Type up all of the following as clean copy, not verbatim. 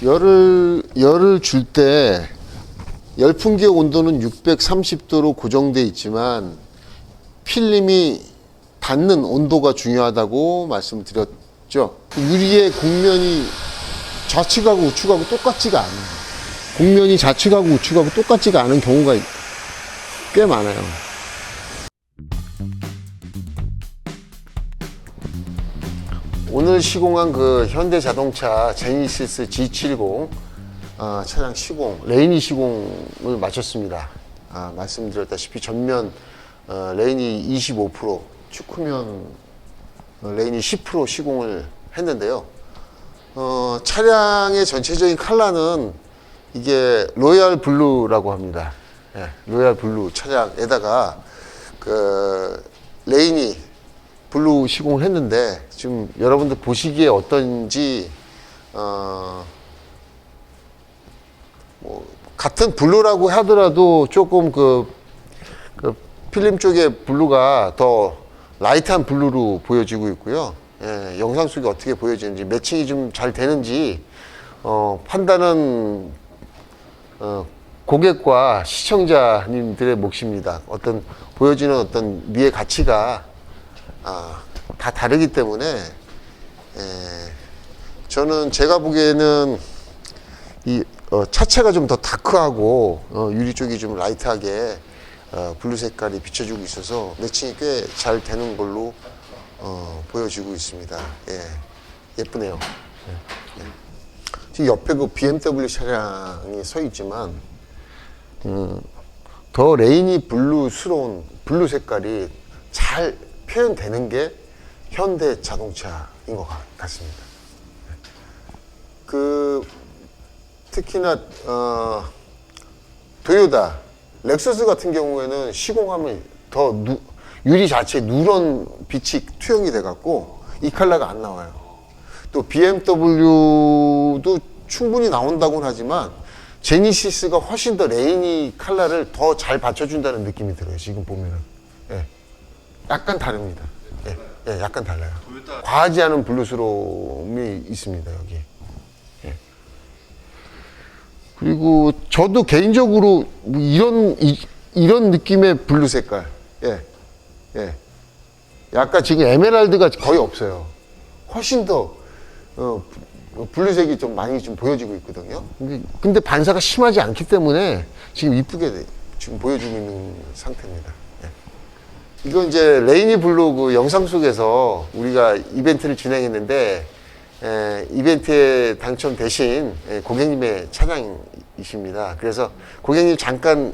열을 줄 때 열풍기의 온도는 630도로 고정되어 있지만 필름이 닿는 온도가 중요하다고 말씀드렸죠. 유리의 곡면이 좌측하고 우측하고 똑같지가 않아요. 곡면이 좌측하고 우측하고 똑같지가 않은 경우가 꽤 많아요. 오늘 시공한 그 현대자동차 제니시스 G70 차량 시공, 레인이 시공을 마쳤습니다. 말씀드렸다시피 전면 레인이 25%, 축후면 레인이 10% 시공을 했는데요. 차량의 전체적인 컬러는 이게 로얄 블루라고 합니다. 예, 로얄 블루 차량에다가 그 레인이 블루 시공을 했는데 지금 여러분들 보시기에 어떤지 뭐 같은 블루라고 하더라도 조금 그 필름 쪽의 블루가 더 라이트한 블루로 보여지고 있고요. 예, 영상 속에 어떻게 보여지는지 매칭이 좀 잘 되는지 판단은 고객과 시청자님들의 몫입니다. 어떤 보여지는 어떤 미의 가치가 다 다르기 때문에 저는 제가 보기에는 이 차체가 좀 더 다크하고 유리 쪽이 좀 라이트하게 블루 색깔이 비춰지고 있어서 매칭이 꽤 잘 되는 걸로 보여지고 있습니다. 예, 예쁘네요. 예. 지금 옆에 그 BMW 차량이 서 있지만 더 레인이 블루스러운 블루 색깔이 잘 표현되는 게 현대 자동차인 것 같습니다. 그 특히나 토요타, 렉서스 같은 경우에는 시공하면 더 유리 자체에 누런 빛이 투영이 돼 갖고 이 컬러가 안 나와요. 또 BMW도 충분히 나온다고는 하지만 제니시스가 훨씬 더 레이니 컬러를 더 잘 받쳐준다는 느낌이 들어요. 지금 보면은. 예. 약간 다릅니다. 예. 예, 약간 달라요. 과하지 않은 블루스러움이 있습니다, 여기. 예. 그리고 저도 개인적으로 이런 느낌의 블루 색깔. 예. 예. 약간 지금 에메랄드가 거의 없어요. 훨씬 더, 블루색이 좀 많이 좀 보여지고 있거든요. 근데 반사가 심하지 않기 때문에 지금 이쁘게 지금 보여주고 있는 상태입니다. 예. 이건 이제 레이니 블루 그 영상 속에서 우리가 이벤트를 진행했는데, 이벤트에 당첨되신 고객님의 차량이십니다. 그래서 고객님 잠깐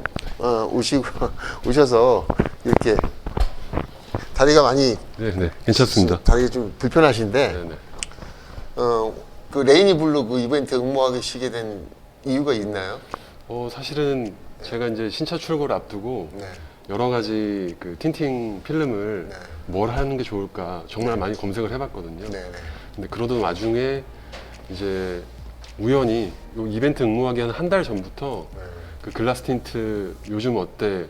오셔서 이렇게 다리가 많이 네네 괜찮습니다. 다리가 좀 불편하신데 네네. 그 레이니 블루 그 이벤트 응모하시게 된 이유가 있나요? 사실은 제가 이제 신차 출고를 앞두고 네. 여러 가지 그 틴팅 필름을 네. 뭘 하는 게 좋을까 정말 많이 검색을 해봤거든요. 네네. 근데 그러던 와중에 이제 우연히 요 이벤트 응모하기 한 달 전부터 네. 그 글라스 틴트 요즘 어때? 네.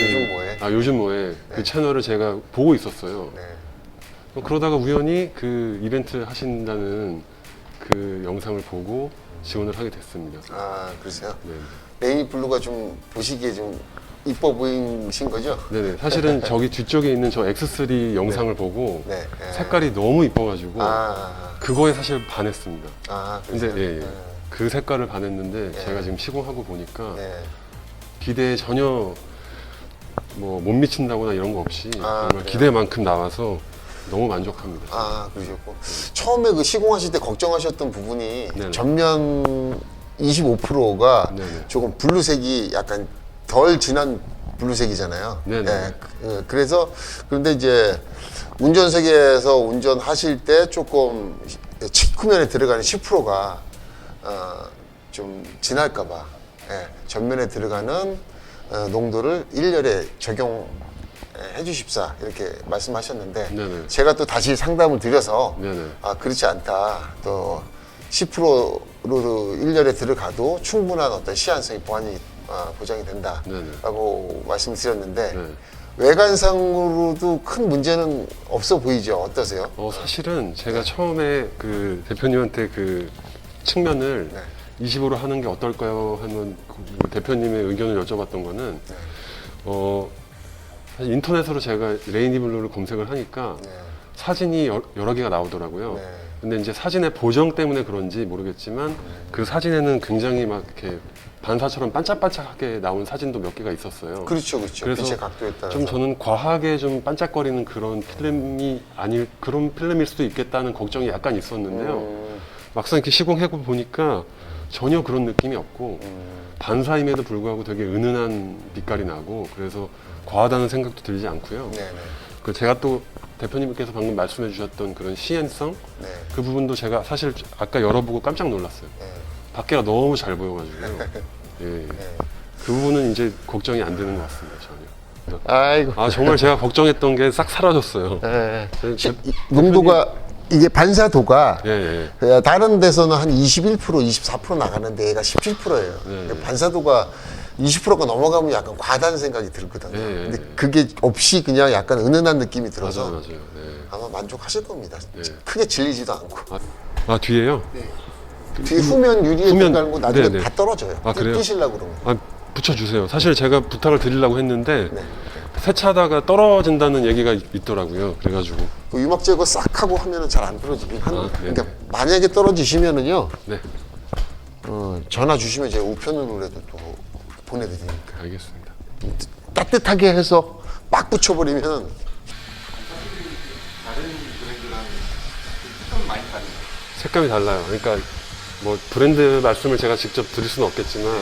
요즘 뭐해? 요즘 뭐해? 그 채널을 제가 보고 있었어요. 네. 그러다가 우연히 그 이벤트 하신다는 그 영상을 보고 지원을 하게 됐습니다. 그러세요? 네. 레이니 블루가 좀 보시기에 좀 이뻐 보이신 거죠? 네네. 사실은 저기 뒤쪽에 있는 저 X3 영상을 보고 네. 네. 색깔이 너무 이뻐가지고 그거에 사실 반했습니다. 근데 그러세요? 예, 예. 그 색깔을 반했는데 제가 지금 시공하고 보니까 네. 기대에 전혀 뭐 못 미친다거나 이런 거 없이 정말 그래요? 기대만큼 나와서 너무 만족합니다. 그러셨고. 처음에 그 시공하실 때 걱정하셨던 부분이 네네. 전면 25%가 네네. 조금 블루색이 약간 덜 진한 블루색이잖아요. 네네. 그래서 그런데 이제 운전석에서 운전하실 때 조금 측면에 들어가는 10%가 좀 진할까봐 전면에 들어가는 농도를 일렬에 적용해 주십사 이렇게 말씀하셨는데 네네. 제가 또 다시 상담을 드려서 네네. 그렇지 않다. 또 10%로 일렬에 들어가도 충분한 어떤 시한성이 보장이 된다라고 말씀드렸는데 네. 외관상으로도 큰 문제는 없어 보이죠? 어떠세요? 사실은 제가 처음에 그 대표님한테 그 측면을 네. 20으로 하는 게 어떨까요? 하는 그 대표님의 의견을 여쭤봤던 거는 네. 사실 인터넷으로 제가 레이니 블루를 검색을 하니까 네. 사진이 여러 개가 나오더라고요. 네. 근데 이제 사진의 보정 때문에 그런지 모르겠지만 그 사진에는 굉장히 막 이렇게 반사처럼 반짝반짝하게 나온 사진도 몇 개가 있었어요. 그렇죠, 그렇죠. 그래서 빛의 각도에 따라서. 좀 저는 과하게 좀 반짝거리는 그런 필름이 아닐 그런 필름일 수도 있겠다는 걱정이 약간 있었는데요. 막상 이렇게 시공해 보니까 전혀 그런 느낌이 없고 반사임에도 불구하고 되게 은은한 빛깔이 나고 그래서 과하다는 생각도 들지 않고요. 네네. 그 제가 또 대표님께서 방금 말씀해 주셨던 그런 시엔성 네. 그 부분도 제가 사실 아까 열어보고 깜짝 놀랐어요. 네. 밖에가 너무 잘 보여가지고요. 예. 네. 그 부분은 이제 걱정이 안 되는 것 같습니다, 전혀. 아이고. 아, 정말 제가 걱정했던 게 싹 사라졌어요. 예. 제- 농도가 이게 반사도가 예, 예. 다른 데서는 한 21%, 24% 나가는데 얘가 17%예요. 네. 반사도가 20%가 넘어가면 약간 과하다는 생각이 들거든요. 네. 근데 그게 없이 그냥 약간 은은한 느낌이 들어서 맞아요, 맞아요. 네. 아마 만족하실 겁니다. 네. 크게 질리지도 않고. 아, 뒤에요? 뒤에 후면 유리에 후면- 들어가는 거 나중에 네, 네. 다 떨어져요. 아, 그래요? 끼시려고 그러면. 아, 붙여주세요. 사실 제가 부탁을 드리려고 했는데 네. 세차하다가 떨어진다는 얘기가 있더라고요. 그래가지고. 그 유막 제거 싹 하고 하면은 잘 안 떨어지긴 하는데. 아, 네. 그러니까 만약에 떨어지시면은요, 네, 전화 주시면 제가 우편으로라도 또 보내드리니까. 알겠습니다. 따뜻하게 해서 막 붙여버리면 다른 브랜드랑 색감이 많이 다르죠. 색감이 달라요. 그러니까 뭐 브랜드 말씀을 제가 직접 드릴 수는 없겠지만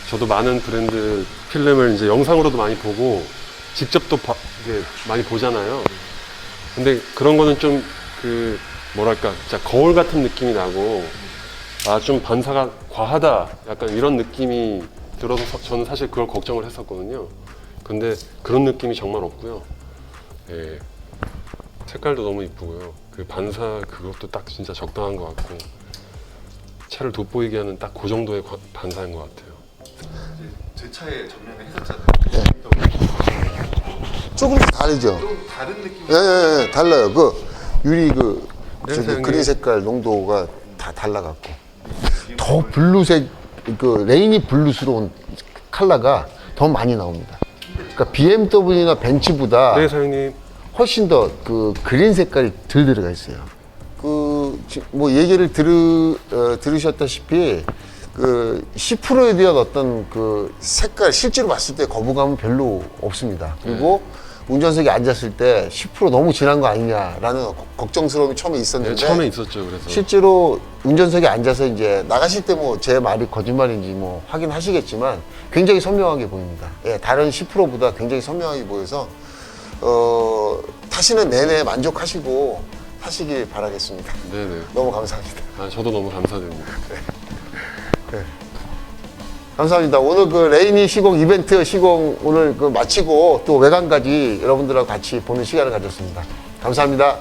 저도 많은 브랜드 필름을 이제 영상으로도 많이 보고 직접 또 이게 많이 보잖아요. 근데 그런 거는 좀 그 뭐랄까 진짜 거울 같은 느낌이 나고 아 좀 반사가 과하다 약간 이런 느낌이 들어서 저는 사실 그걸 걱정을 했었거든요. 근데 그런 느낌이 정말 없고요. 예. 색깔도 너무 이쁘고요. 그 반사 그것도 딱 진짜 적당한 것 같고 차를 돋보이게 하는 딱 그 정도의 반사인 것 같아요. 이제 제 차에 전면에 했었잖아요. 조금씩 다르죠. 좀 다른 느낌이 예, 달라요. 그 유리 그 네, 저기 사장님. 그린 색깔 농도가 다 달라갖고 더 블루색 그 레이니 블루스러운 컬러가 더 많이 나옵니다. 그러니까 BMW나 벤츠보다 네, 사장님. 훨씬 더 그 그린 색깔이 덜 들어가 있어요. 그 뭐 얘기를 들으셨다시피 그 10%에 대한 어떤 그 색깔 실제로 봤을 때 거부감은 별로 없습니다. 그리고 운전석에 앉았을 때 10% 너무 진한 거 아니냐라는 걱정스러움이 처음에 네, 있었는데 처음에 있었죠. 그래서 실제로 운전석에 앉아서 이제 나가실 때 뭐 제 말이 거짓말인지 뭐 확인하시겠지만 굉장히 선명하게 보입니다. 예, 다른 10%보다 굉장히 선명하게 보여서 타시는 내내 만족하시고 타시길 바라겠습니다. 네네. 너무 감사합니다. 아, 저도 너무 감사드립니다. 감사합니다. 오늘 그 레이니 시공 이벤트 시공 오늘 그 마치고 또 외관까지 여러분들하고 같이 보는 시간을 가졌습니다. 감사합니다.